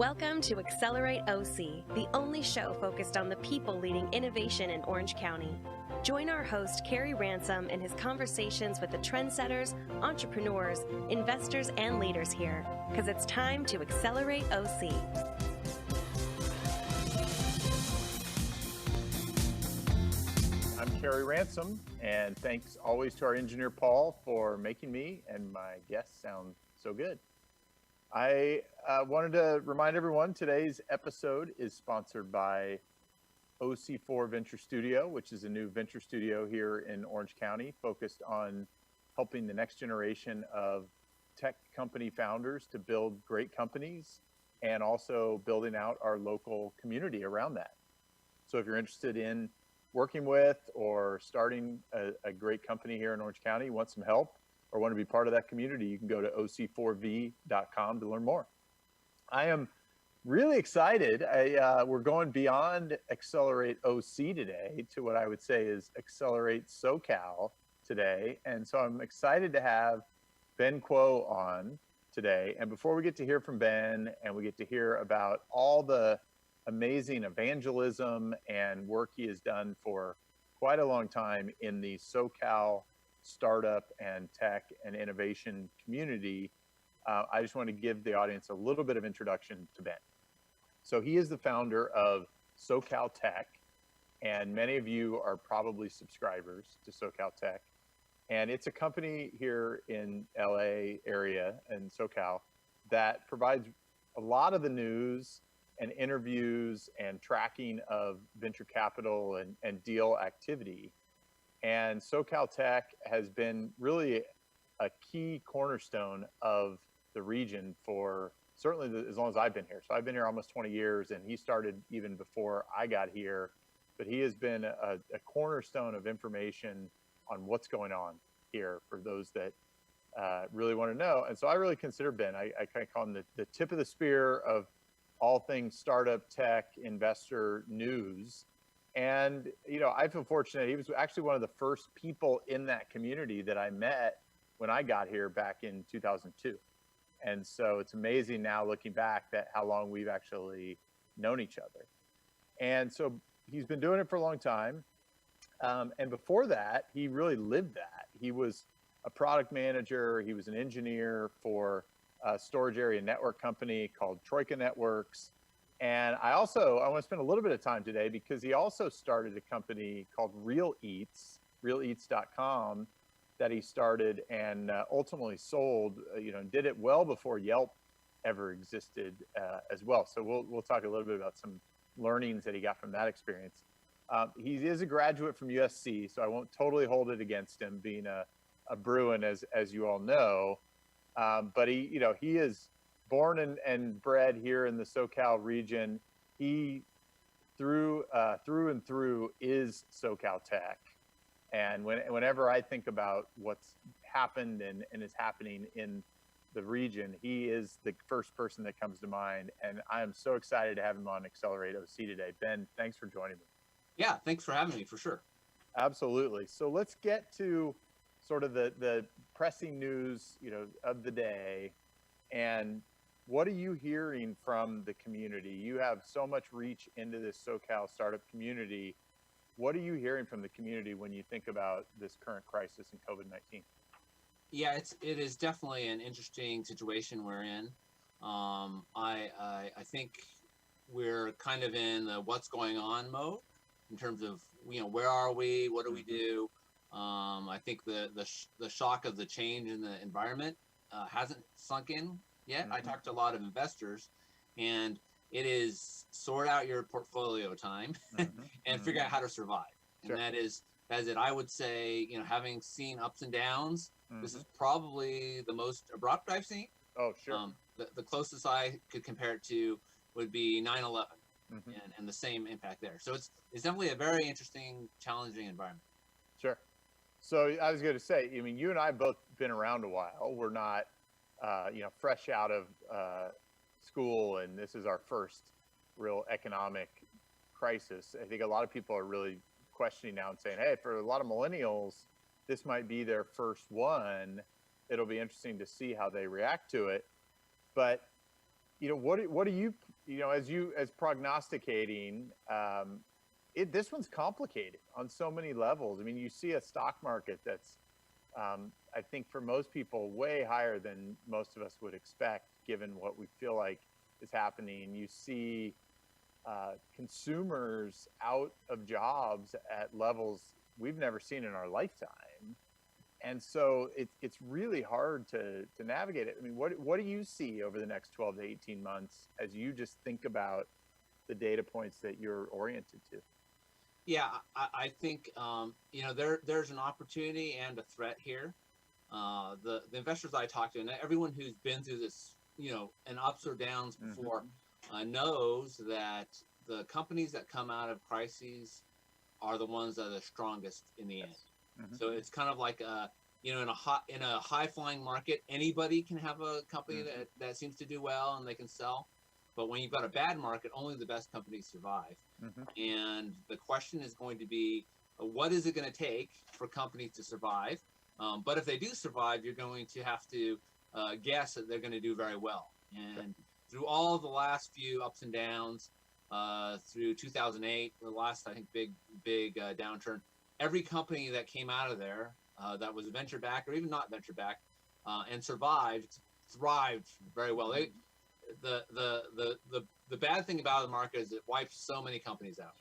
Welcome to Accelerate OC, the only show focused on the people leading innovation in Orange County. Join our host, Kerry Ransom, in his conversations with the trendsetters, entrepreneurs, investors, and leaders here, because it's time to Accelerate OC. I'm Kerry Ransom, and thanks always to our engineer, Paul, for making me and my guests sound so good. I wanted to remind everyone today's episode is sponsored by OC4 Venture Studio, which is a new venture studio here in Orange County focused on helping the next generation of tech company founders to build great companies and also building out our local community around that. So if you're interested in working with or starting a great company here in Orange County, want some help, or want to be part of that community, you can go to oc4v.com to learn more. I am really excited. We're going beyond Accelerate OC today to what I would say is Accelerate SoCal today. And so I'm excited to have Ben Kuo on today. And before we get to hear from Ben and we get to hear about all the amazing evangelism and work he has done for quite a long time in the SoCal startup and tech and innovation community, I just want to give the audience a little bit of introduction to Ben. So he is the founder of SoCalTech, and many of you are probably subscribers to SoCalTech. And it's a company here in LA area and SoCal that provides a lot of the news and interviews and tracking of venture capital and deal activity. And SoCalTech has been really a key cornerstone of the region for certainly as long as I've been here. So I've been here almost 20 years, and he started even before I got here. But he has been a cornerstone of information on what's going on here for those that really want to know. And so I really consider Ben, I kind of call him the tip of the spear of all things startup, tech, investor news. And, you know, I feel fortunate. He was actually one of the first people in that community that I met when I got here back in 2002. And so it's amazing now looking back that how long we've actually known each other. And so he's been doing it for a long time. And before that, he really lived that. He was a product manager. He was an engineer for a storage area network company called Troika Networks. And I want to spend a little bit of time today because he also started a company called Real Eats, realeats.com, that he started and ultimately sold, did it well before Yelp ever existed as well. So we'll talk a little bit about some learnings that he got from that experience. He is a graduate from USC, so I won't totally hold it against him being a Bruin, as you all know. But he is born and bred here in the SoCal region. He through and through is SoCalTech. And whenever I think about what's happened and is happening in the region, he is the first person that comes to mind. And I am so excited to have him on Accelerate OC today. Ben, thanks for joining me. Yeah, thanks for having me, for sure. Absolutely. So let's get to sort of the pressing news, of the day. And what are you hearing from the community? You have so much reach into this SoCal startup community. What are you hearing from the community when you think about this current crisis in COVID-19? Yeah, it is definitely an interesting situation we're in. I think we're kind of in the what's going on mode in terms of, where are we? What do we do? I think the shock of the change in the environment hasn't sunk in yet. I talked to a lot of investors, and it is sort out your portfolio time and figure out how to survive. Sure. And that is it. I would say, having seen ups and downs, this is probably the most abrupt I've seen. Oh, sure. The closest I could compare it to would be 9/11 and the same impact there. So it's definitely a very interesting, challenging environment. Sure. So I was going to say, you and I both been around a while. We're not, fresh out of school, and this is our first real economic crisis. I think a lot of people are really questioning now and saying, hey, for a lot of millennials, this might be their first one. It'll be interesting to see how they react to it. But what do you, as prognosticating, this one's complicated on so many levels. I mean, you see a stock market that's, I think for most people, way higher than most of us would expect, given what we feel like is happening. You see consumers out of jobs at levels we've never seen in our lifetime. And so it's really hard to navigate it. I mean, what do you see over the next 12 to 18 months as you just think about the data points that you're oriented to? Yeah, I think there's an opportunity and a threat here. The investors I talk to, and everyone who's been through this, and ups or downs before, knows that the companies that come out of crises are the ones that are the strongest in the end. So it's kind of like in a high flying market, anybody can have a company that seems to do well and they can sell. But when you've got a bad market, only the best companies survive. And the question is going to be, what is it going to take for companies to survive? But if they do survive, you're going to have to guess that they're going to do very well. And through all the last few ups and downs, through 2008, the last, I think, big downturn, every company that came out of there that was venture backed or even not venture backed and survived, thrived very well. The bad thing about the market is it wipes so many companies out,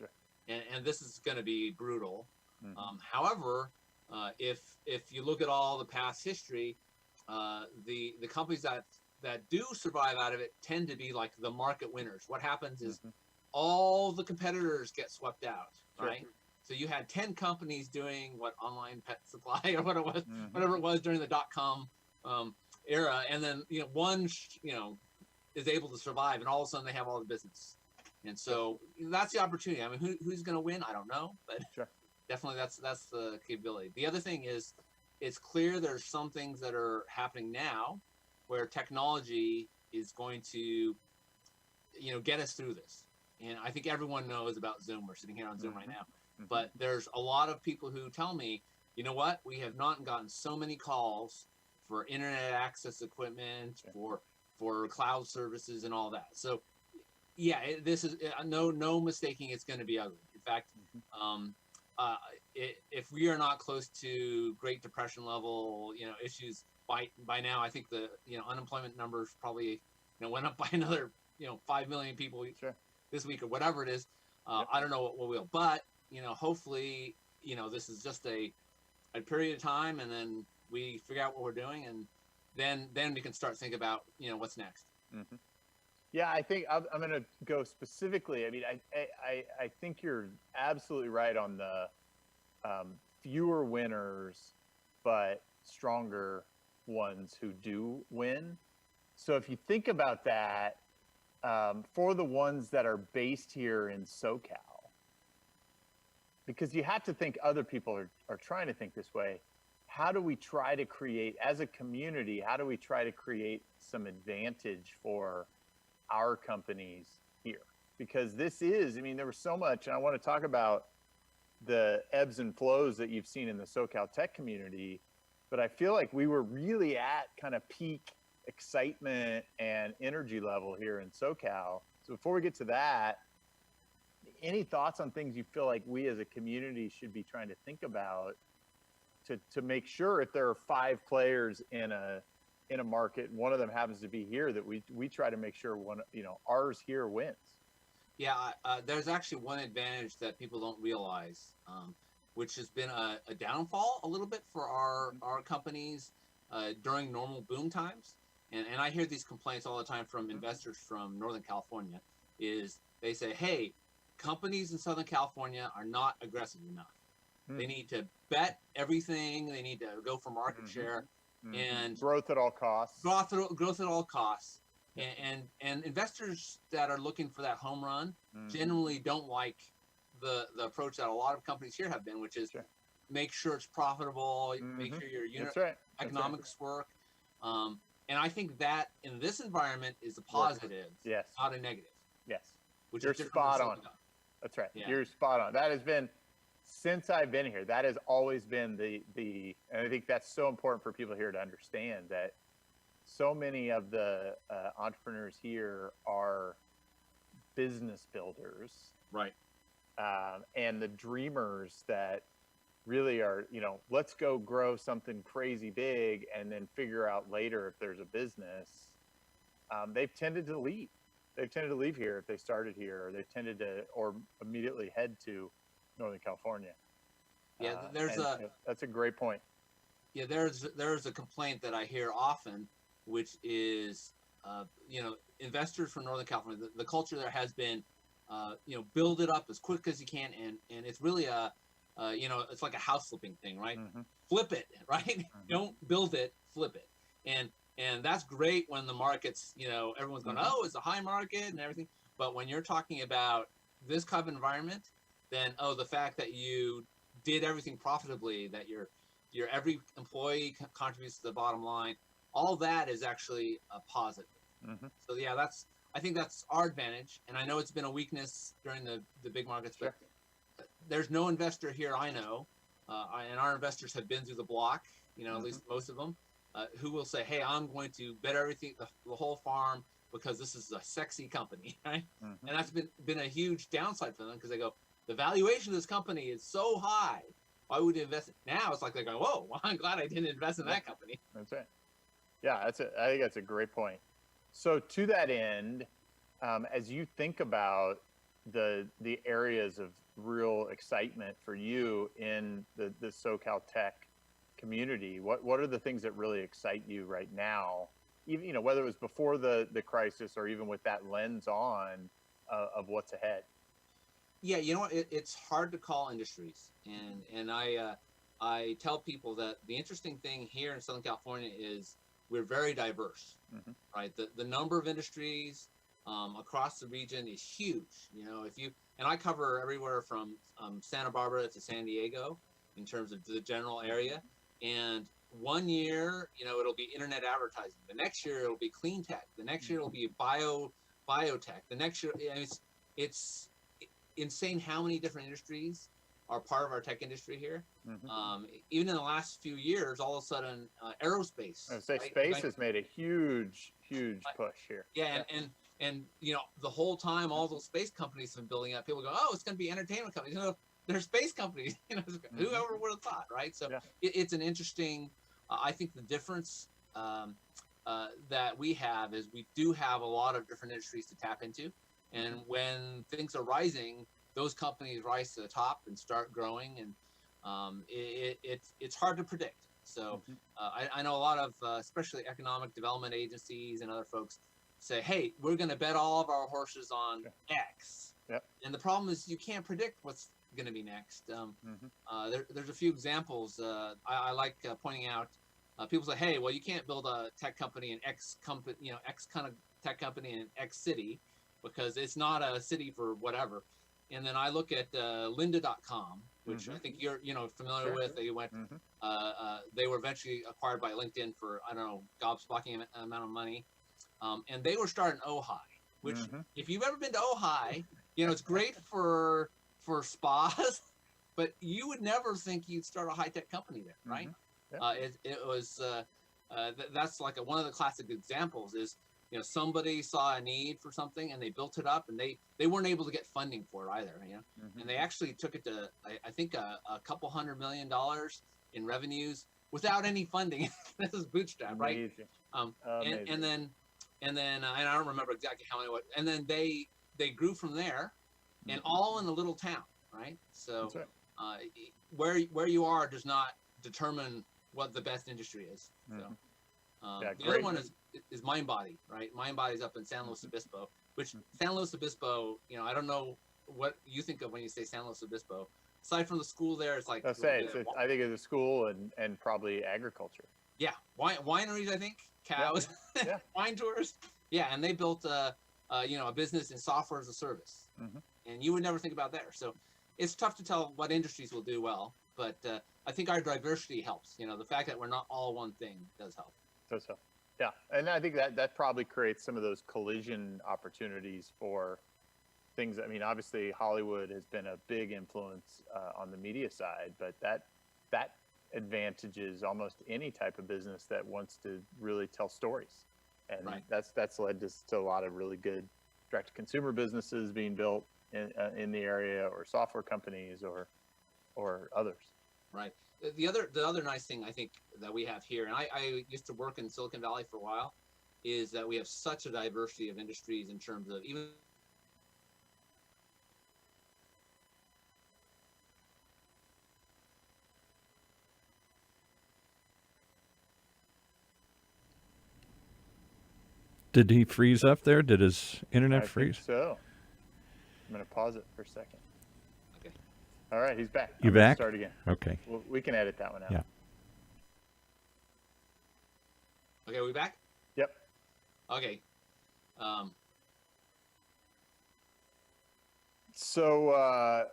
and this is going to be brutal. However, if you look at all the past history, the companies that do survive out of it tend to be like the market winners. What happens is all the competitors get swept out, right? So you had 10 companies doing online pet supply or what it was, whatever it was during the .com era, and then one is able to survive, and all of a sudden they have all the business. And so that's the opportunity. I mean, who's going to win? I don't know, but definitely that's the capability. The other thing is, it's clear there's some things that are happening now where technology is going to, get us through this. And I think everyone knows about Zoom. We're sitting here on Zoom right now. But there's a lot of people who tell me, you know what, we have not gotten so many calls for internet access equipment, for cloud services and all that. So yeah, this is no mistaking it's going to be ugly. In fact, if we are not close to Great Depression level, issues by now, I think the unemployment numbers probably went up by another 5 million people this week or whatever it is. I don't know what will, but hopefully this is just a period of time, and then we figure out what we're doing, and then we can start thinking about what's next. Yeah, I think I'm going to go specifically. I mean, I think you're absolutely right on the fewer winners, but stronger ones who do win. So if you think about that, for the ones that are based here in SoCal, because you have to think other people are trying to think this way. How do we try to create, as a community, how do we try to create some advantage for our companies here? Because this is, I mean, there was so much, and I want to talk about the ebbs and flows that you've seen in the SoCal tech community, but I feel like we were really at kind of peak excitement and energy level here in SoCal. So before we get to that, any thoughts on things you feel like we as a community should be trying to think about to make sure, if there are 5 players in a market, one of them happens to be here, that we try to make sure ours here wins? Yeah, there's actually one advantage that people don't realize, which has been a downfall a little bit for our companies during normal boom times. And I hear these complaints all the time from investors from Northern California, is they say, hey, companies in Southern California are not aggressive enough. They need to bet everything. They need to go for market share and growth at all costs. Growth at all costs. And investors that are looking for that home run generally don't like the approach that a lot of companies here have been, which is make sure it's profitable, make sure your unit economics work. And I think that in this environment is a positive, not a negative. Yes. Which You're is spot on. That's right. Yeah. You're spot on. That has been, since I've been here, that has always been the and I think that's so important for people here to understand, that so many of the entrepreneurs here are business builders, Right. and the dreamers that really are, let's go grow something crazy big and then figure out later if there's a business. They've tended to leave. They've tended to leave here if they started here, or they've tended to, or immediately head to Northern California. Yeah, that's a great point. Yeah, there's a complaint that I hear often, which is, investors from Northern California. The culture there has been, build it up as quick as you can, and it's really it's like a house flipping thing, right? Mm-hmm. Flip it, right? Mm-hmm. Don't build it, flip it, and that's great when the market's, everyone's going, oh, it's a high market and everything. But when you're talking about this kind of environment, then the fact that you did everything profitably, that your every employee contributes to the bottom line, all that is actually a positive. Mm-hmm. So yeah, I think that's our advantage, and I know it's been a weakness during the big markets, Sure. But there's no investor here I know, and our investors have been through the block, at least most of them, who will say, hey, I'm going to bet everything, the whole farm, because this is a sexy company, right? Mm-hmm. And that's been a huge downside for them, because they go, the valuation of this company is so high. Why would you invest? Now it's like they go, whoa, well, I'm glad I didn't invest in that company. That's right. Yeah, I think that's a great point. So to that end, as you think about the areas of real excitement for you in the SoCalTech community, what are the things that really excite you right now? Even whether it was before the crisis or even with that lens on of what's ahead. Yeah, it's hard to call industries, and I tell people that the interesting thing here in Southern California is we're very diverse, mm-hmm. right? The number of industries across the region is huge. And I cover everywhere from Santa Barbara to San Diego in terms of the general area. And one year, it'll be internet advertising. The next year, it'll be clean tech. The next year, it'll be biotech. The next year, it's insane how many different industries are part of our tech industry here. Mm-hmm. Even in the last few years, all of a sudden, aerospace. I would say right? Space has made a huge push here. Yeah, and the whole time, all those space companies have been building up. People go, oh, it's going to be entertainment companies. They're space companies. Mm-hmm. Whoever would have thought, right? So it's an interesting. I think the difference that we have is we do have a lot of different industries to tap into. And when things are rising, those companies rise to the top and start growing, and it's hard to predict. So I know a lot of, especially economic development agencies and other folks, say, hey, we're going to bet all of our horses on X. Yep. And the problem is you can't predict what's going to be next. There's a few examples I like pointing out. People say, hey, well, you can't build a tech company in X company, X kind of tech company in X city, because it's not a city for whatever. And then I look at lynda.com, which I think you're familiar with. They went, they were eventually acquired by LinkedIn for, I don't know, gobsmacking amount of money. And they were starting Ojai, which if you've ever been to Ojai, it's great for spas, but you would never think you'd start a high-tech company there, right? It was, that's like one of the classic examples is, somebody saw a need for something and they built it up, and they weren't able to get funding for it either, and they actually took it to, I think, a couple $100 million in revenues without any funding. This is bootstrap, right? Amazing. And then I don't remember exactly how many, and then they grew from there, and all in a little town, right? So where you are does not determine what the best industry is. So the other one is MindBody, right? MindBody's up in San Luis Obispo, which San Luis Obispo, I don't know what you think of when you say San Luis Obispo. Aside from the school there, it's like I think it's a school and probably agriculture. Yeah, wineries, I think, cows, wine tours. Yeah, and they built a business in software as a service, and you would never think about there. So it's tough to tell what industries will do well, but I think our diversity helps. The fact that we're not all one thing does help. Does help. Yeah, and I think that probably creates some of those collision opportunities for things. I mean, obviously Hollywood has been a big influence on the media side, but that advantages almost any type of business that wants to really tell stories. And Right. that's led to a lot of really good direct to consumer businesses being built in the area, or software companies or others. Right. The other nice thing I think that we have here, and I used to work in Silicon Valley for a while, is that we have such a diversity of industries in terms of even Did he freeze up there? Did his internet I freeze? think so. I'm going to pause it for a second. Okay. All right, he's back. You I'm gonna back? Start again. Okay. We can edit that one out. Yeah. Okay, we back? Yep. Okay. So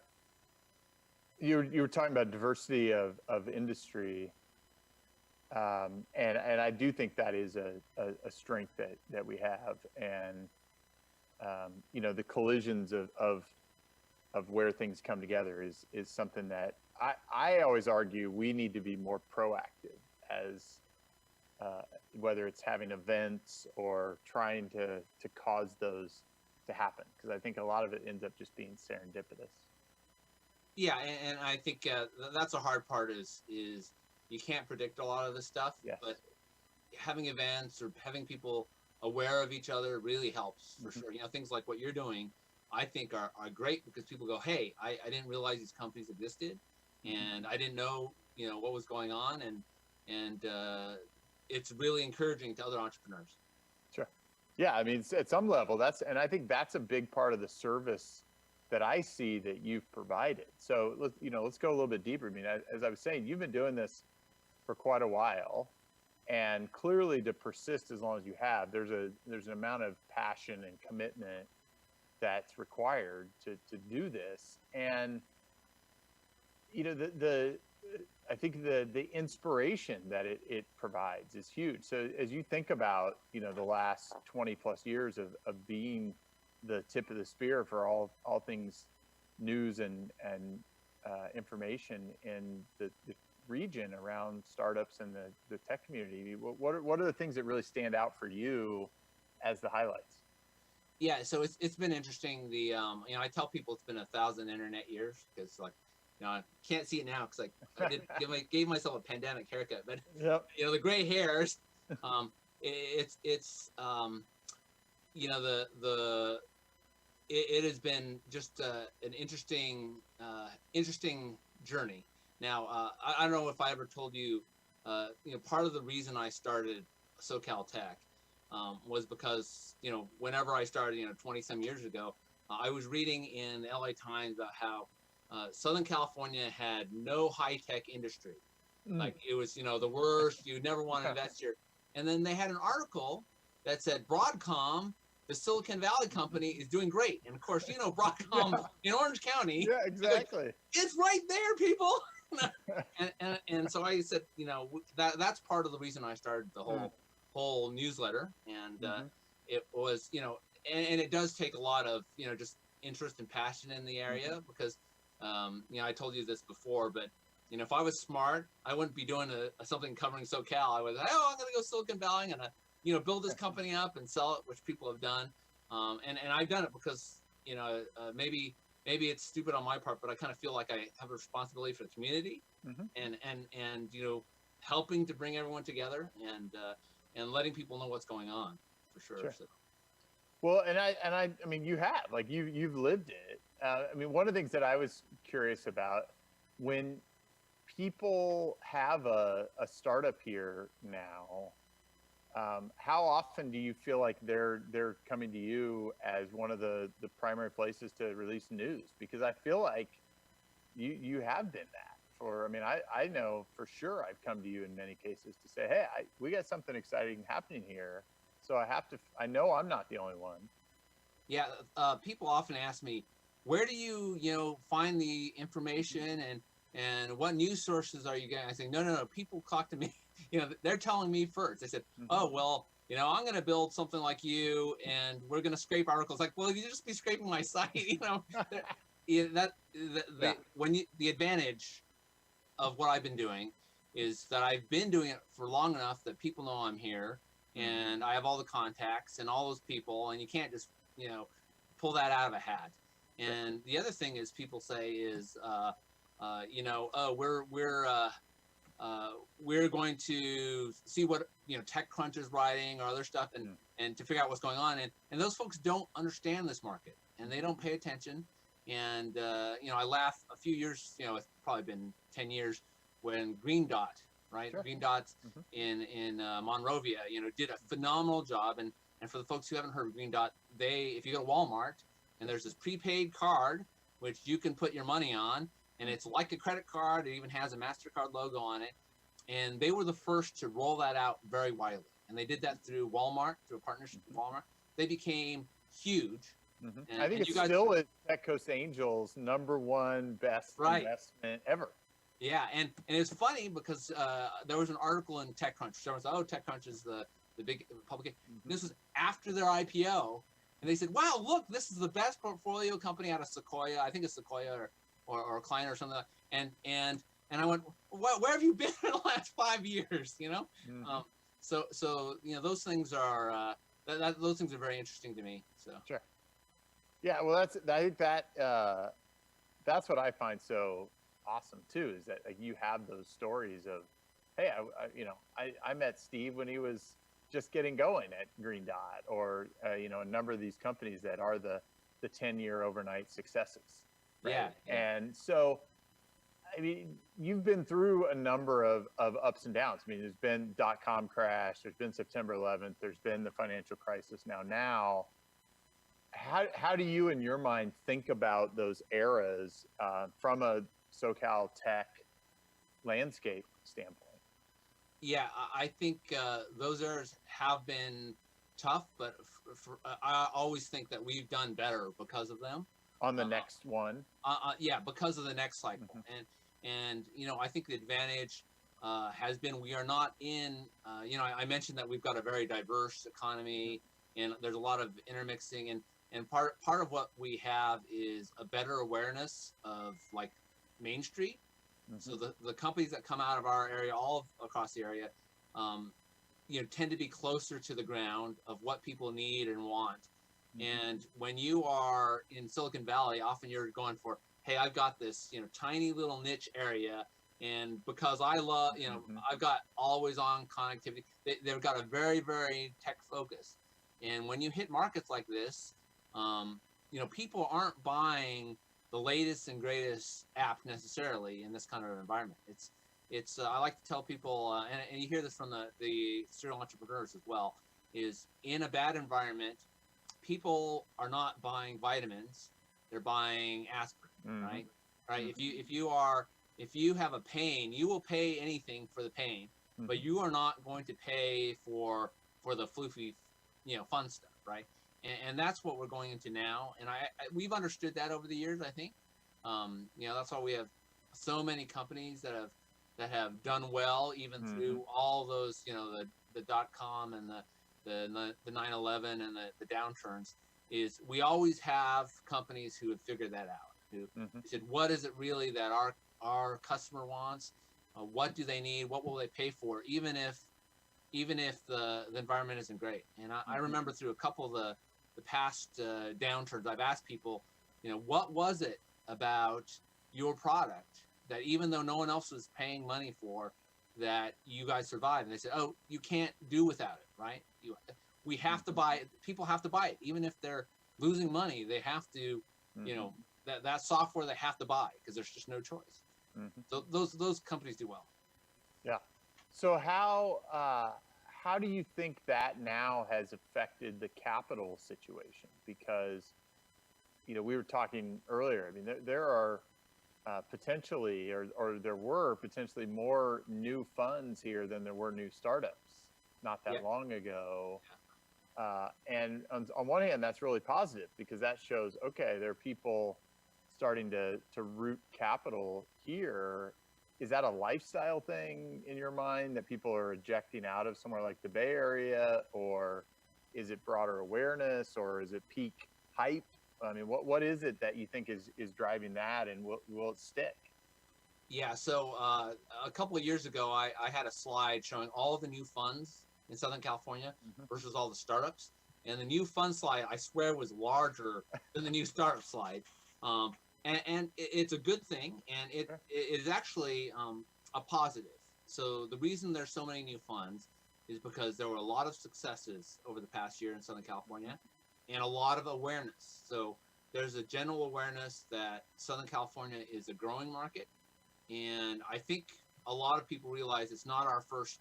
you were talking about diversity of industry, and I do think that is a strength that we have, and the collisions of where things come together is something that I always argue we need to be more proactive, as whether it's having events or trying to cause those to happen, because I think a lot of it ends up just being serendipitous. Yeah, and I think that's a hard part is you can't predict a lot of this stuff, Yes. but having events or having people aware of each other really helps for sure. Things like what you're doing, I think are great, because people go, hey, I didn't realize these companies existed, and I didn't know, what was going on, and it's really encouraging to other entrepreneurs. Sure. Yeah, I mean, at some level, and I think that's a big part of the service that I see that you've provided. So let's go a little bit deeper. I mean, as I was saying, you've been doing this for quite a while, and clearly to persist as long as you have, there's an amount of passion and commitment that's required to do this. And I think the inspiration that it provides is huge. So as you think about, the last 20 plus years of being the tip of the spear for all things news and information in the region around startups and the tech community, what are the things that really stand out for you as the highlights? Yeah, so it's been interesting. I tell people it's been 1,000 internet years, because I can't see it now because I gave myself a pandemic haircut, but Yep. The gray hairs, it has been just an interesting journey. Now, I don't know if I ever told you, part of the reason I started SoCalTech was because, whenever I started, 20 some years ago, I was reading in the LA Times about how Southern California had no high-tech industry. Like, it was, the worst. You never want to invest here. And then they had an article that said Broadcom, the Silicon Valley company, is doing great. And of course, Broadcom in Orange County. Yeah, exactly. It's right there, people. and so I said, that's part of the reason I started the whole newsletter. And it was, and it does take a lot of, just interest and passion in the area, because I told you this before, but if I was smart, I wouldn't be doing something covering SoCal. I was, I'm going to go Silicon Valley and build this company up and sell it, which people have done. And I've done it because maybe it's stupid on my part, but I kind of feel like I have a responsibility for the community, and helping to bring everyone together and letting people know what's going on, for sure. Sure. So. Well, and I mean, you have, you've lived it. I mean, one of the things that I was curious about, when people have a startup here now, how often do you feel like they're coming to you as one of the primary places to release news? Because I feel like you have been that for, I know for sure I've come to you in many cases to say, hey, we got something exciting happening here. So I know I'm not the only one. Yeah. People often ask me, where do you, find the information and what news sources are you getting? I say, no. People talk to me. They're telling me first. They said, oh, well, I'm going to build something like you, and we're going to scrape articles. Like, well, you just be scraping my site, The advantage of what I've been doing is that I've been doing it for long enough that people know I'm here, and I have all the contacts and all those people, and you can't just, pull that out of a hat. And the other thing is people say is, oh, we're going to see what TechCrunch is writing or other stuff, and to figure out what's going on. And those folks don't understand this market, and they don't pay attention. And I laugh. A few years, it's probably been 10 years, when Green Dot, right? Sure. Green Dot in Monrovia, did a phenomenal job. And for the folks who haven't heard of Green Dot, if you go to Walmart, and there's this prepaid card which you can put your money on, and it's like a credit card. It even has a MasterCard logo on it. And they were the first to roll that out very widely. And they did that through Walmart, through a partnership with Walmart. They became huge. And I think it's still is Tech Coast Angels' #1 best investment ever. Yeah, and it's funny because there was an article in TechCrunch. Someone said, TechCrunch is the big publication. This was after their IPO. And they said, wow, look, this is the best portfolio company out of Sequoia. I think it's Sequoia or Kleiner or something. And I went, where have you been in the last 5 years? So those things are those things are very interesting to me. So sure. Yeah, well, I think that's what I find so awesome too, is that you have those stories of, hey, I met Steve when he was just getting going at Green Dot, or a number of these companies that are the 10-year overnight successes. Right? Yeah. And so, I mean, you've been through a number of ups and downs. I mean, there's been .com crash, there's been September 11th, there's been the financial crisis now. How do you, in your mind, think about those eras from a SoCal tech landscape standpoint? Yeah, I think those eras have been tough, but I always think that we've done better because of them. On the next one? Yeah, because of the next cycle. And I think the advantage has been we are not in, I mentioned that we've got a very diverse economy, and there's a lot of intermixing, and part of what we have is a better awareness of like Main Street. So the companies that come out of our area, all across the area, tend to be closer to the ground of what people need and want. And when you are in Silicon Valley, often you're going for, hey, I've got this, tiny little niche area, and because I love, I've got always on connectivity. They've got a very, very tech focus. And when you hit markets like this, people aren't buying the latest and greatest app necessarily in this kind of environment. It's I like to tell people, and you hear this from the serial entrepreneurs as well, is in a bad environment, people are not buying vitamins, they're buying aspirin, right? If you have a pain, you will pay anything for the pain, but you are not going to pay for the floofy, fun stuff, right? And that's what we're going into now. And we've understood that over the years, I think. That's why we have so many companies that have done well, even through all those, the .com and the 9/11 and the downturns. Is we always have companies who have figured that out. Who said, what is it really that our customer wants? What do they need? What will they pay for? Even if the environment isn't great. And I remember through a couple of the past downturns, I've asked people, what was it about your product that even though no one else was paying money for, that you guys survived? And they said, oh, you can't do without it, right? We have to buy it. People have to buy it. Even if they're losing money, they have to, that software they have to buy because there's just no choice. So those companies do well. Yeah. So how do you think that now has affected the capital situation? Because, we were talking earlier, I mean, there are potentially, or there were potentially more new funds here than there were new startups not that long ago. And on one hand, that's really positive because that shows, okay, there are people starting to root capital here. Is that a lifestyle thing in your mind that people are ejecting out of somewhere like the Bay Area, or is it broader awareness, or is it peak hype? I mean, what is it that you think is driving that, and will it stick? Yeah, so a couple of years ago, I had a slide showing all of the new funds in Southern California versus all the startups. And the new fund slide, I swear, was larger than the new startup slide. Um, and it's a good thing, and it is actually a positive. So the reason there's so many new funds is because there were a lot of successes over the past year in Southern California and a lot of awareness. So there's a general awareness that Southern California is a growing market, and I think a lot of people realize it's not our first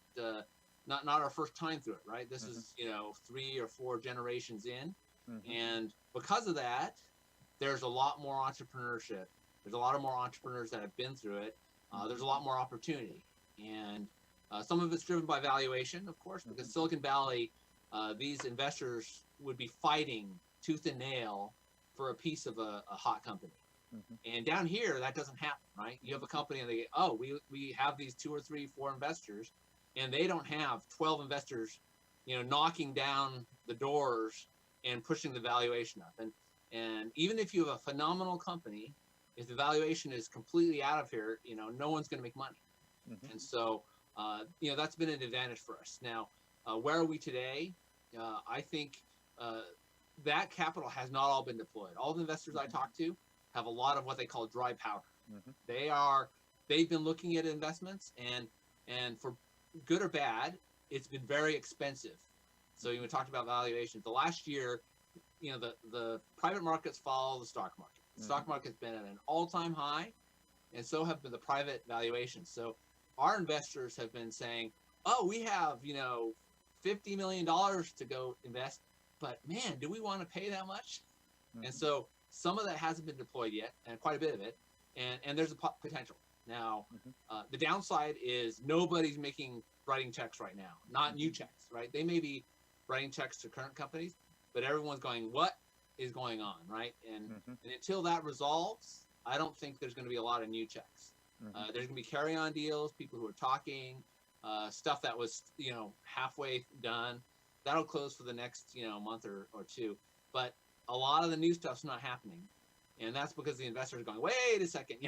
not our first time through it, right? This is 3 or 4 generations in, and because of that, there's a lot more entrepreneurship. There's a lot of more entrepreneurs that have been through it. There's a lot more opportunity, and some of it's driven by valuation, of course, because Silicon Valley, these investors would be fighting tooth and nail for a piece of a hot company. And down here, that doesn't happen, right? You have a company and they go, oh, we have these 2 or 3, 4 investors, and they don't have 12 investors, knocking down the doors and pushing the valuation up. And even if you have a phenomenal company, if the valuation is completely out of here, no one's going to make money. And so, that's been an advantage for us. Now, where are we today? I think that capital has not all been deployed. All the investors I talk to have a lot of what they call dry powder. They've been looking at investments, and for good or bad, it's been very expensive. So we talked about valuations. The last year, the private markets follow the stock market. The stock market's been at an all-time high, and so have been the private valuations. So our investors have been saying, oh, we have, $50 million to go invest, but man, do we want to pay that much? And so some of that hasn't been deployed yet, and quite a bit of it, and there's a potential. Now, the downside is nobody's writing checks right now, not new checks, right? They may be writing checks to current companies, but everyone's going, what is going on, right? And until that resolves, I don't think there's going to be a lot of new checks. There's going to be carry-on deals, people who are talking, stuff that was, halfway done. That'll close for the next, month or 2. But a lot of the new stuff's not happening. And that's because the investors are going, wait a second,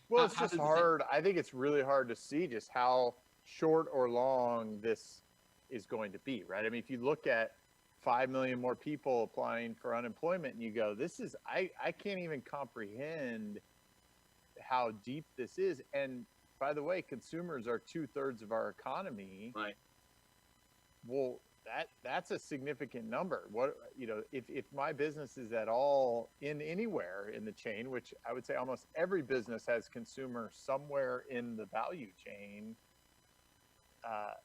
Well, it's just hard. I think it's really hard to see just how short or long this is going to be, right? I mean, if you look at 5 million more people applying for unemployment and you go, I can't even comprehend how deep this is. And by the way, consumers are 2/3 of our economy. Right. Well, that's a significant number. If my business is at all in anywhere in the chain, which I would say almost every business has consumer somewhere in the value chain,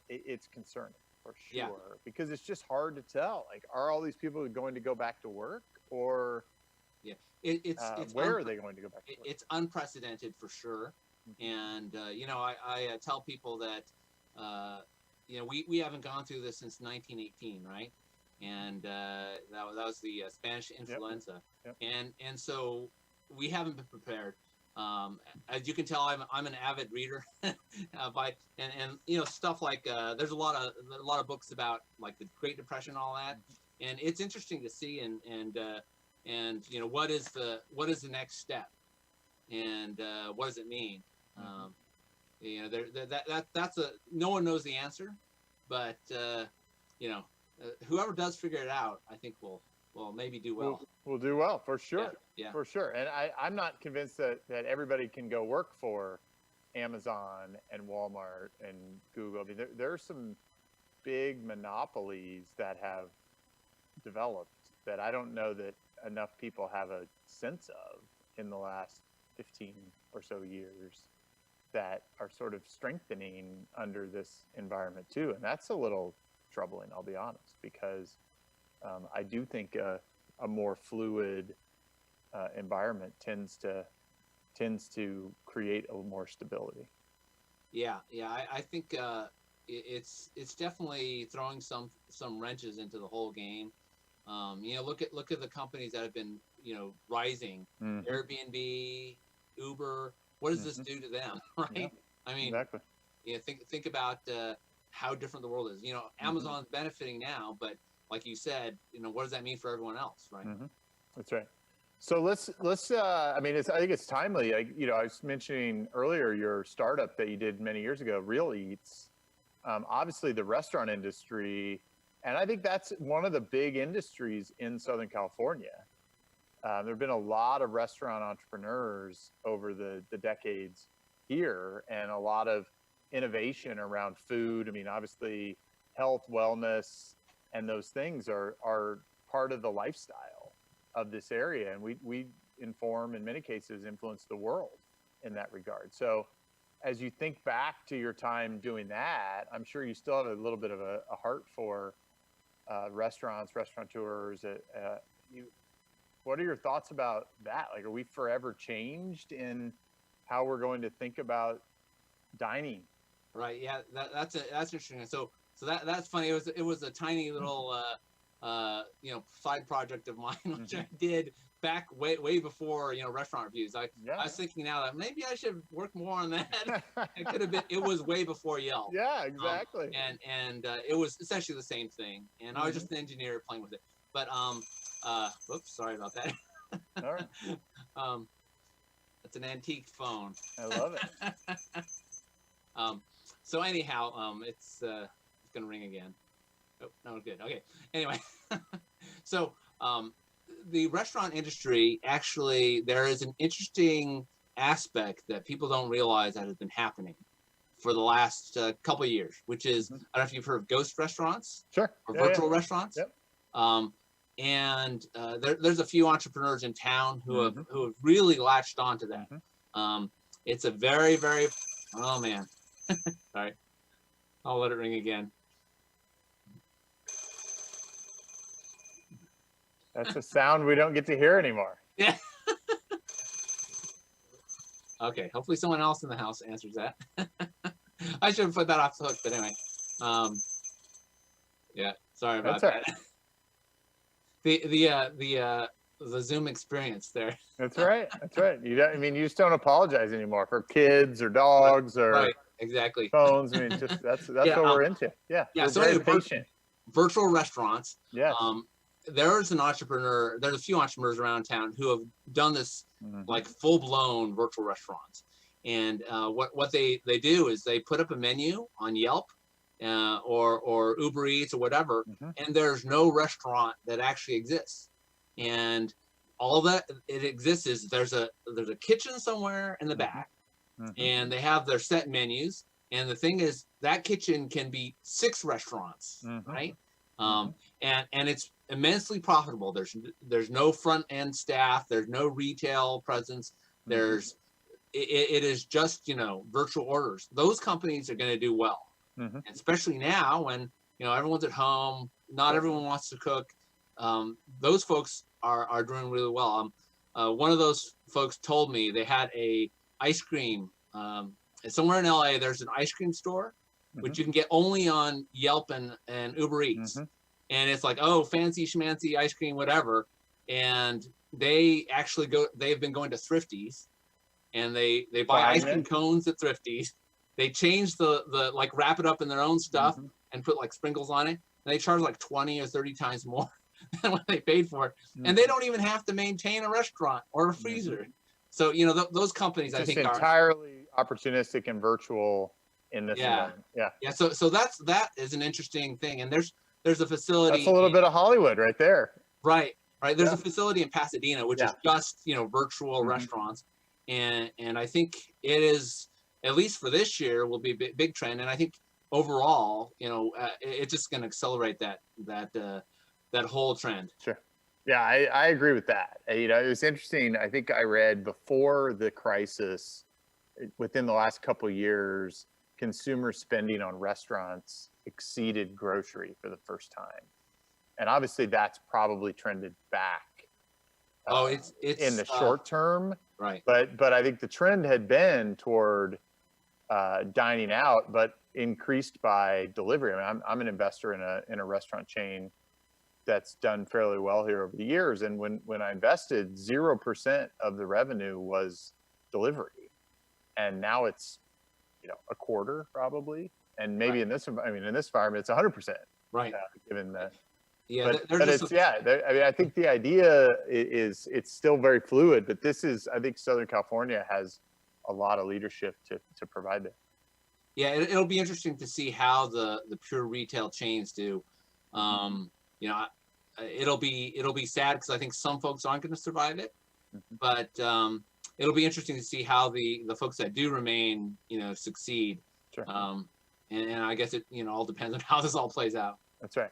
it's concerning for sure, because it's just hard to tell. Like, are all these people going to go back to work, or it's where are they going to go back to work? It's unprecedented for sure. And I tell people that we haven't gone through this since 1918, right? And that was the Spanish influenza. Yep. And so we haven't been prepared. As you can tell, I'm an avid reader, and stuff like there's a lot of books about like the Great Depression and all that, and it's interesting to see and what is the next step, and what does it mean? That's no one knows the answer, but whoever does figure it out, I think will maybe do well. We'll do well for sure. Yeah. For sure. And I'm not convinced that everybody can go work for Amazon and Walmart and Google. I mean, there are some big monopolies that have developed that I don't know that enough people have a sense of in the last 15 or so years, that are sort of strengthening under this environment too. And that's a little troubling, I'll be honest, because I do think a more fluid environment tends to create a little more stability. Yeah. I think it's definitely throwing some wrenches into the whole game. Look at the companies that have been rising. Airbnb, Uber. What does this do to them, right? Yeah, I mean, exactly. Think about how different the world is. Amazon's benefiting now, but like you said, what does that mean for everyone else, right? That's right. So let's I mean, I think it's timely. I was mentioning earlier your startup that you did many years ago, Real Eats. Obviously the restaurant industry, and I think that's one of the big industries in Southern California. There have been a lot of restaurant entrepreneurs over the decades here, and a lot of innovation around food. I mean, obviously health, wellness, and those things are part of the lifestyle of this area. And we inform, in many cases, influence the world in that regard. So as you think back to your time doing that, I'm sure you still have a little bit of a heart for restaurants, restaurateurs. What are your thoughts about that? Like, are we forever changed in how we're going to think about dining? Right. Yeah. That's interesting. So that's funny. It was a tiny little side project of mine, which I did back way before restaurant reviews. I was thinking now that maybe I should work more on that. It could have been. It was way before Yelp. Yeah, exactly. And it was essentially the same thing. And I was just an engineer playing with it. But whoops, sorry about that. All right. It's an antique phone. I love it. So anyhow, it's gonna ring again. Oh, no, good. Okay. Anyway, so the restaurant industry, actually, there is an interesting aspect that people don't realize that has been happening for the last couple of years, which is, I don't know if you've heard of ghost restaurants. Sure. Or virtual restaurants. Yep. And there's a few entrepreneurs in town who have really latched onto that. It's a very, very, oh man, sorry, I'll let it ring again. That's a sound we don't get to hear anymore. Yeah. Okay, hopefully someone else in the house answers that. I should have put that off the hook, but anyway. Yeah, sorry about that. The Zoom experience there. That's right. That's right. You just don't apologize anymore for kids or dogs or right, exactly. phones. I mean, just that's what we're into. Yeah. Yeah. We're So very anyway, patient. Virtual restaurants. Yeah. There's a few entrepreneurs around town who have done this like full-blown virtual restaurants. And what they do is they put up a menu on Yelp or Uber Eats or whatever, and there's no restaurant that actually exists. And all that it exists is there's a kitchen somewhere in the back, and they have their set menus. And the thing is, that kitchen can be 6 restaurants, right? And it's immensely profitable. There's no front end staff. There's no retail presence. It is just virtual orders. Those companies are going to do well, and especially now when everyone's at home. Not everyone wants to cook. Those folks are doing really well. One of those folks told me they had a ice cream somewhere in LA. There's an ice cream store, which you can get only on Yelp and Uber Eats. And it's like, oh, fancy schmancy ice cream, whatever. And they actually they've been going to Thrifties, and they buy ice cream cones at Thrifties. They change the like, wrap it up in their own stuff and put like sprinkles on it. And they charge like 20 or 30 times more than what they paid for it. And they don't even have to maintain a restaurant or a freezer. So, those companies, I think, are entirely opportunistic and virtual in this environment. Yeah. So that is an interesting thing. And there's a facility. That's a little bit of Hollywood right there. Right. There's a facility in Pasadena, which is just, virtual restaurants. And I think it is, at least for this year, will be a big trend. And I think overall, it's just going to accelerate that whole trend. Sure. Yeah, I agree with that. It was interesting. I think I read before the crisis, within the last couple of years, consumer spending on restaurants exceeded grocery for the first time. And obviously that's probably trended back. It's in the short term. Right. But I think the trend had been toward dining out, but increased by delivery. I mean, I'm an investor in a restaurant chain that's done fairly well here over the years. And when I invested, 0% of the revenue was delivery. And now it's, a quarter probably. And maybe in this environment, it's 100%. Right. Given the Yeah, but it's I mean, I think the idea is it's still very fluid, but I think Southern California has a lot of leadership to provide that. Yeah, it'll be interesting to see how the pure retail chains do. You know, it'll be sad because I think some folks aren't going to survive it, but it'll be interesting to see how the folks that do remain, succeed. Sure. And I guess it all depends on how this all plays out. That's right.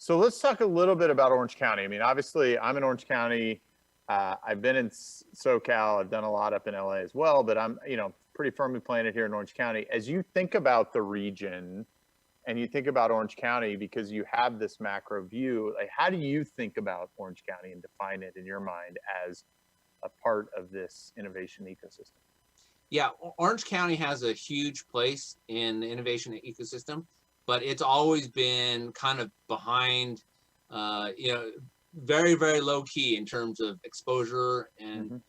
So let's talk a little bit about Orange County. I mean, obviously, I'm in Orange County. I've been in SoCal. I've done a lot up in LA as well, but I'm, pretty firmly planted here in Orange County. As you think about the region and you think about Orange County, because you have this macro view, like, how do you think about Orange County and define it in your mind as a part of this innovation ecosystem? Yeah, Orange County has a huge place in the innovation ecosystem, but it's always been kind of behind, very, very low key in terms of exposure and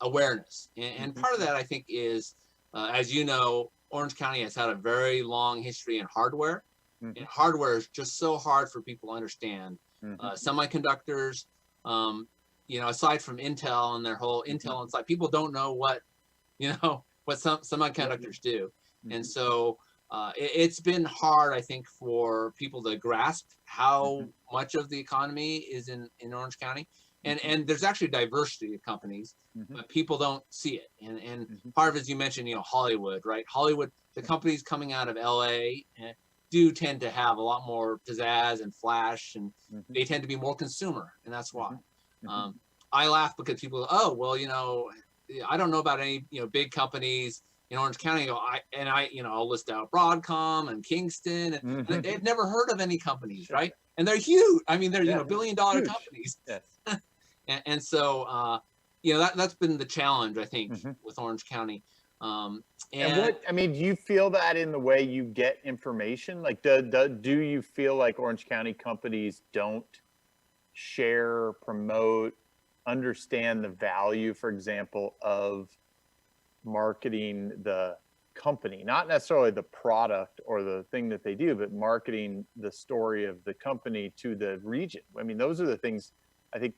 awareness. And part of that, I think, is, as you know, Orange County has had a very long history in hardware. And hardware is just so hard for people to understand. Semiconductors, aside from Intel and their whole Intel inside, people don't know what some semiconductors do. And so it's been hard, I think, for people to grasp how much of the economy is in Orange County. And there's actually diversity of companies, but people don't see it. And part of it, as you mentioned, Hollywood, right? Hollywood, the companies coming out of LA do tend to have a lot more pizzazz and flash, and they tend to be more consumer, and that's why. I laugh because people go, oh, well, I don't know about any, big companies in Orange County. I'll list out Broadcom and Kingston, and they've never heard of any companies, right? And they're huge. I mean, they're, $1 billion companies. Yes. And so, that's been the challenge, I think, with Orange County. And do you feel that in the way you get information? Like, do you feel like Orange County companies don't share, promote, understand the value, for example, of marketing the company, not necessarily the product or the thing that they do, but marketing the story of the company to the region? I mean, those are the things I think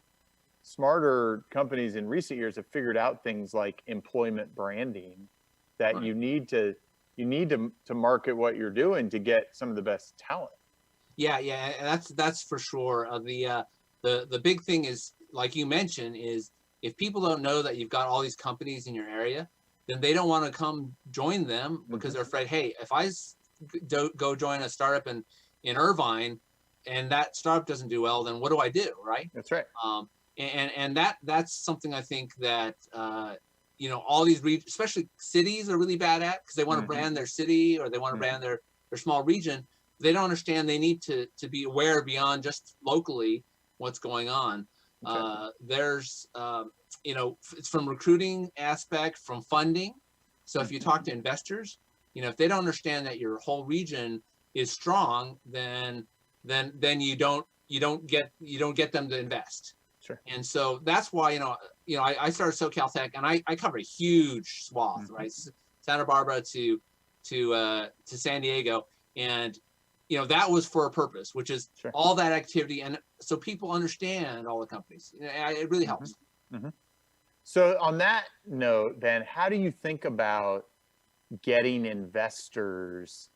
smarter companies in recent years have figured out, things like employment branding, that you need to market what you're doing to get some of the best talent. Yeah, that's for sure. The big thing is, like you mentioned, is if people don't know that you've got all these companies in your area, then they don't want to come join them because they're afraid, hey, if I go join a startup in Irvine and that startup doesn't do well, then what do I do, right? That's right. And that's something I think that all these especially cities, are really bad at, because they want to brand their city, or they want to brand their small region. They don't understand they need to be aware beyond just locally what's going on. There's it's from recruiting aspect, from funding. So if you talk to investors, if they don't understand that your whole region is strong, then you don't get them to invest. Sure. And so that's why I started SoCalTech, and I cover a huge swath, right? Santa Barbara to San Diego, and that was for a purpose, which is all that activity, and so people understand all the companies. It really helps. So on that note, then, how do you think about getting investors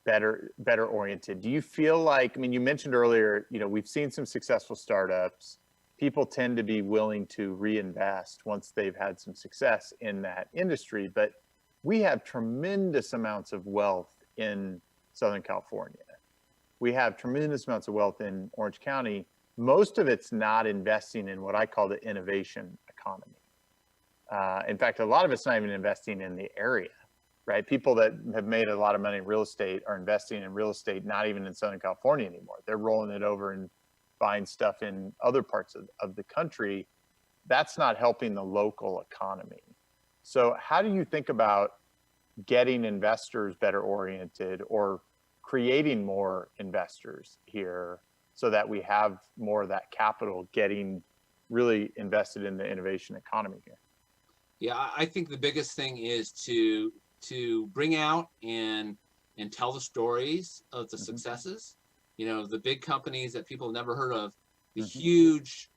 better oriented? Do you feel like, I mean, you mentioned earlier, we've seen some successful startups. People tend to be willing to reinvest once they've had some success in that industry, but we have tremendous amounts of wealth in Southern California. We have tremendous amounts of wealth in Orange County. Most of it's not investing in what I call the innovation economy. In fact, a lot of it's not even investing in the area, right? People that have made a lot of money in real estate are investing in real estate, not even in Southern California anymore. They're rolling it over and buying stuff in other parts of the country. That's not helping the local economy. So how do you think about getting investors better oriented, or creating more investors here, so that we have more of that capital getting really invested in the innovation economy here? Yeah, I think the biggest thing is to bring out and tell the stories of the successes, the big companies that people have never heard of, the Mhm. huge,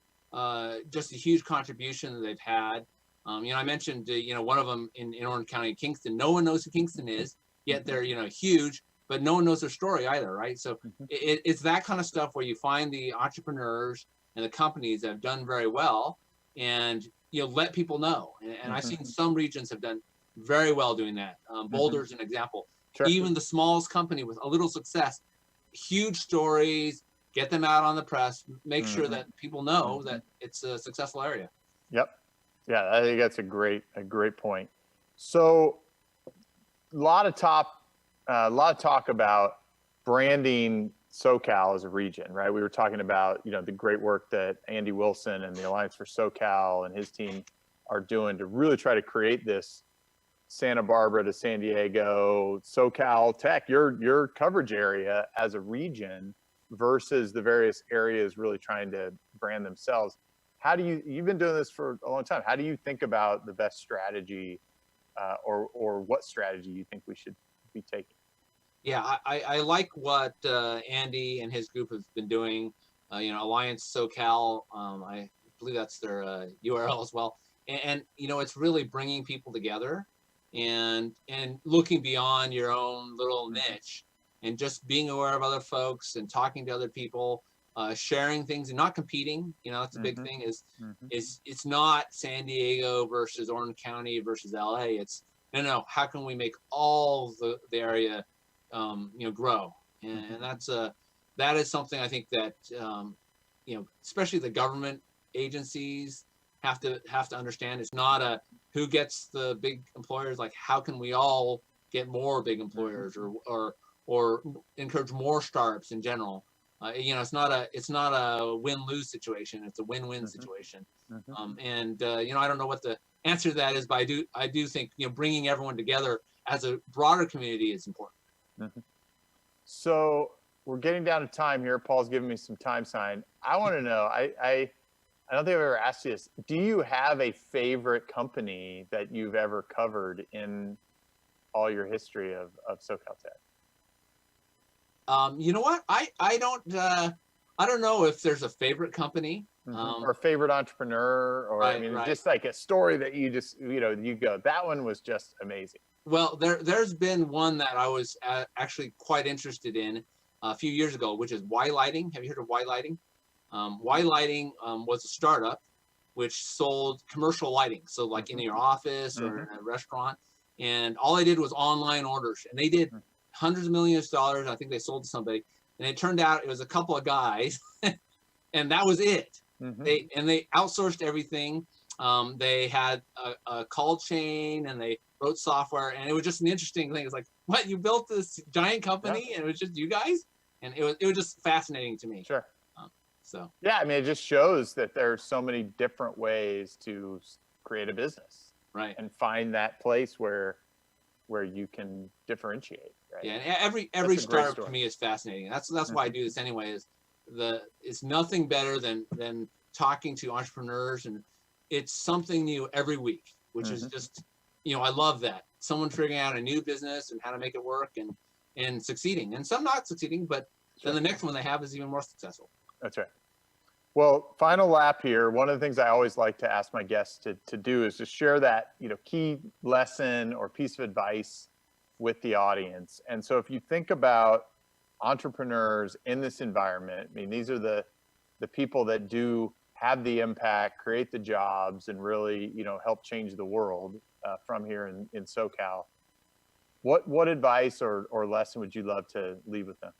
just a huge contribution that they've had. I mentioned, one of them in Orange County, Kingston. No one knows who Kingston is, yet they're, huge, but no one knows their story either, right? So Mhm. it's that kind of stuff where you find the entrepreneurs and the companies that have done very well, and let people know. And I've Mhm. seen some regions have done very well doing that. Boulder's an example. Sure. Even the smallest company with a little success, huge stories, get them out on the press, make sure Mhm. that people know that it's a successful area. Yep. Yeah, I think that's a great point. So, a lot of talk about branding SoCal as a region, right? We were talking about the great work that Andy Wilson and the Alliance for SoCal and his team are doing to really try to create this Santa Barbara to San Diego SoCalTech, your coverage area as a region versus the various areas really trying to brand themselves. You've been doing this for a long time. How do you think about the best strategy, or what strategy you think we should be taking? Yeah, I like what Andy and his group have been doing. Alliance SoCal, I believe that's their URL as well. And it's really bringing people together and looking beyond your own little niche and just being aware of other folks and talking to other people, sharing things and not competing. That's a big thing. It's not San Diego versus Orange County versus LA. It's no. How can we make all the area grow? And that is something I think that especially the government agencies have to understand. It's not a who gets the big employers. Like, how can we all get more big employers or encourage more startups in general? It's not a win-lose situation. It's a win-win situation. And I don't know what the answer to that is, but I do think bringing everyone together as a broader community is important. So we're getting down to time here. Paul's giving me some time sign. I want to know, I don't think I've ever asked you this. Do you have a favorite company that you've ever covered in all your history of SoCalTech? You know what? I don't know if there's a favorite company. Or a favorite entrepreneur, or right. just like a story that you just, you go, that one was just amazing. Well, there's been one that I was actually quite interested in a few years ago, which is Y Lighting. Have you heard of Y Lighting? Y Lighting was a startup which sold commercial lighting. So like in your office or in a restaurant. And all they did was online orders. And they did hundreds of millions of dollars. I think they sold to somebody. And it turned out it was a couple of guys. And that was it. They outsourced everything. They had a call chain and they wrote software, and it was just an interesting thing. It's like, what, you built this giant company and it was just you guys? And it was just fascinating to me. Sure. So yeah, it just shows that there's so many different ways to create a business, right, and find that place where you can differentiate, right? Yeah, and every startup to me is fascinating. That's why I do this anyway. It's nothing better than talking to entrepreneurs, and it's something new every week, which is just I love that. Someone figuring out a new business and how to make it work and succeeding, and some not succeeding, but then the next one they have is even more successful. That's right. Well, final lap here. One of the things I always like to ask my guests to do is to share that key lesson or piece of advice with the audience. And so if you think about entrepreneurs in this environment, these are the people that do have the impact, create the jobs, and really help change the world from here in SoCal. What advice or lesson would you love to leave with them?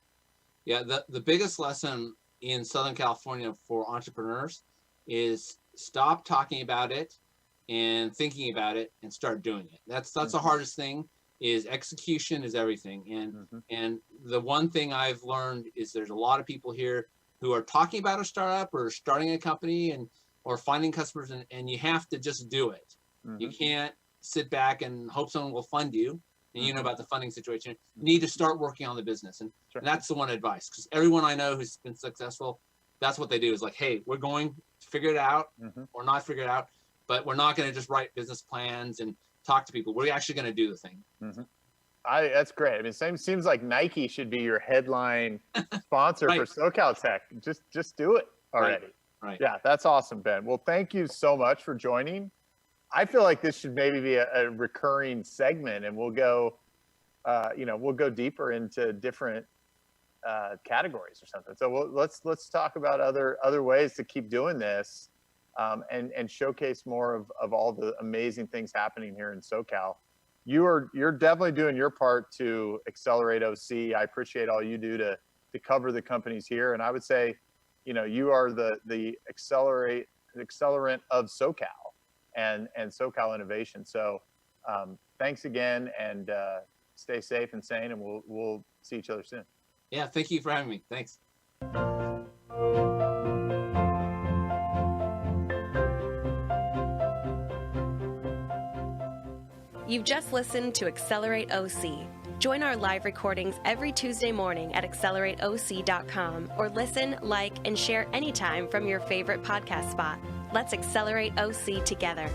Yeah, the biggest lesson in Southern California for entrepreneurs is stop talking about it and thinking about it and start doing it. That's the hardest thing. Is execution is everything. And the one thing I've learned is there's a lot of people here who are talking about a startup or starting a company or finding customers, and you have to just do it. You can't sit back and hope someone will fund you. And you know about the funding situation. You need to start working on the business. And that's the one advice, because everyone I know who's been successful, that's what they do, is like, hey, we're going to figure it out or not figure it out, but we're not going to just write business plans and talk to people. We're actually going to do the thing. That's great. I mean, seems like Nike should be your headline sponsor Right. for SoCalTech. Just do it already. Right. Yeah, that's awesome, Ben. Well, thank you so much for joining. I feel like this should maybe be a recurring segment, and we'll go, we'll go deeper into different categories or something. So let's talk about other ways to keep doing this, and showcase more of all the amazing things happening here in SoCal. You're definitely doing your part to accelerate OC. I appreciate all you do to cover the companies here, and I would say, you are the accelerant of SoCal and SoCal innovation. So thanks again, and stay safe and sane, and we'll see each other soon. Yeah, thank you for having me. Thanks. You've just listened to Accelerate OC. Join our live recordings every Tuesday morning at accelerateoc.com, or listen, like, and share anytime from your favorite podcast spot. Let's accelerate OC together.